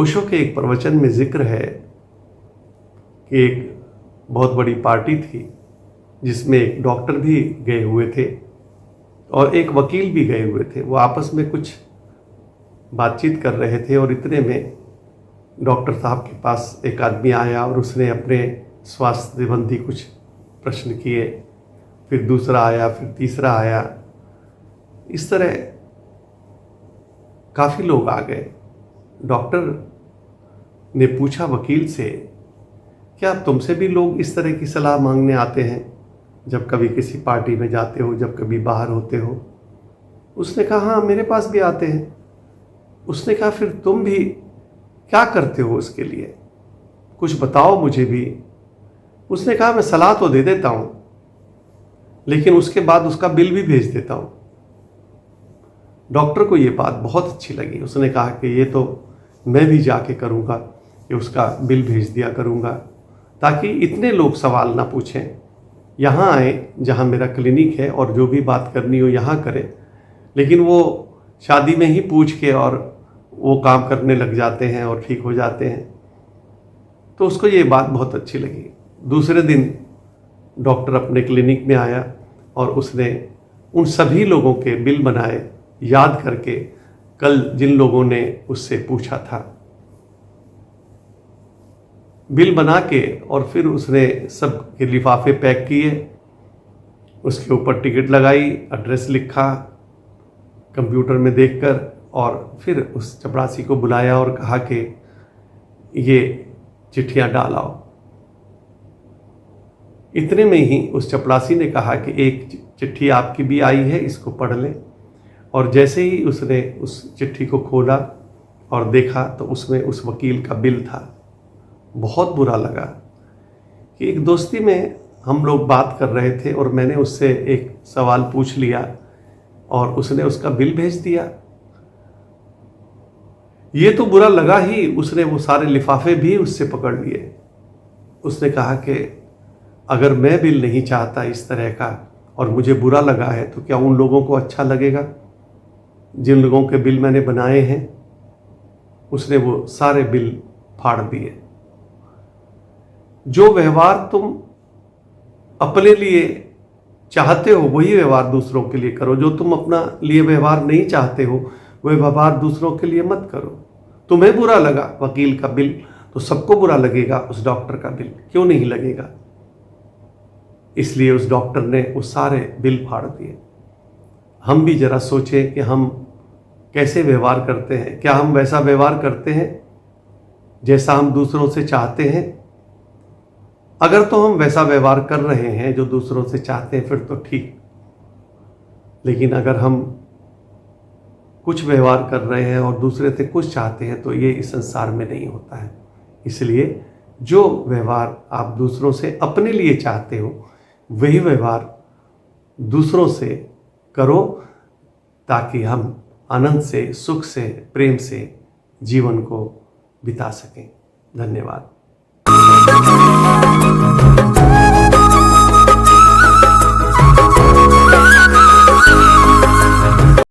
ओशो के एक प्रवचन में जिक्र है कि एक बहुत बड़ी पार्टी थी जिसमें एक डॉक्टर भी गए हुए थे और एक वकील भी गए हुए थे। वो आपस में कुछ बातचीत कर रहे थे और इतने में डॉक्टर साहब के पास एक आदमी आया और उसने अपने स्वास्थ्य संबंधी कुछ प्रश्न किए। फिर दूसरा आया, फिर तीसरा आया। इस तरह काफ़ी लोग आ गए। डॉक्टर ने पूछा वकील से, क्या तुमसे भी लोग इस तरह की सलाह मांगने आते हैं जब कभी किसी पार्टी में जाते हो, जब कभी बाहर होते हो? उसने कहा, हाँ, मेरे पास भी आते हैं। उसने कहा, फिर तुम भी क्या करते हो उसके लिए, कुछ बताओ मुझे भी। उसने कहा, मैं सलाह तो दे देता हूँ लेकिन उसके बाद उसका बिल भी भेज देता हूँ। डॉक्टर को ये बात बहुत अच्छी लगी। उसने कहा कि ये तो मैं भी जाके करूँगा कि उसका बिल भेज दिया करूँगा, ताकि इतने लोग सवाल ना पूछें, यहाँ आए जहाँ मेरा क्लिनिक है और जो भी बात करनी हो यहाँ करें। लेकिन वो शादी में ही पूछ के और वो काम करने लग जाते हैं और ठीक हो जाते हैं। तो उसको ये बात बहुत अच्छी लगी। दूसरे दिन डॉक्टर अपने क्लिनिक में आया और उसने उन सभी लोगों के बिल बनाए, याद करके कल जिन लोगों ने उससे पूछा था। बिल बना के और फिर उसने सब के लिफाफे पैक किए, उसके ऊपर टिकट लगाई, एड्रेस लिखा कंप्यूटर में देखकर, और फिर उस चपरासी को बुलाया और कहा कि ये चिट्ठियाँ डाल आओ। इतने में ही उस चपरासी ने कहा कि एक चिट्ठी आपकी भी आई है, इसको पढ़ लें। और जैसे ही उसने उस चिट्ठी को खोला और देखा तो उसमें उस वकील का बिल था। बहुत बुरा लगा कि एक दोस्ती में हम लोग बात कर रहे थे और मैंने उससे एक सवाल पूछ लिया और उसने उसका बिल भेज दिया। ये तो बुरा लगा ही, उसने वो सारे लिफाफे भी उससे पकड़ लिए। उसने कहा कि अगर मैं बिल नहीं चाहता इस तरह का और मुझे बुरा लगा है तो क्या उन लोगों को अच्छा लगेगा जिन लोगों के बिल मैंने बनाए हैं? उसने वो सारे बिल फाड़ दिए। जो व्यवहार तुम अपने लिए चाहते हो वही व्यवहार दूसरों के लिए करो। जो तुम अपना लिए व्यवहार नहीं चाहते हो वह व्यवहार दूसरों के लिए मत करो। तुम्हें बुरा लगा वकील का बिल तो सबको बुरा लगेगा, उस डॉक्टर का बिल क्यों नहीं लगेगा? इसलिए उस डॉक्टर ने वो सारे बिल फाड़ दिए। हम भी जरा सोचें कि हम कैसे व्यवहार करते हैं। क्या हम वैसा व्यवहार करते हैं जैसा हम दूसरों से चाहते हैं? अगर तो हम वैसा व्यवहार कर रहे हैं जो दूसरों से चाहते हैं फिर तो ठीक। लेकिन अगर हम कुछ व्यवहार कर रहे हैं और दूसरे से कुछ चाहते हैं तो ये इस संसार में नहीं होता है। इसलिए जो व्यवहार आप दूसरों से अपने लिए चाहते हो वही व्यवहार दूसरों से करो, ताकि हम आनंद से, सुख से, प्रेम से जीवन को बिता सकें। धन्यवाद।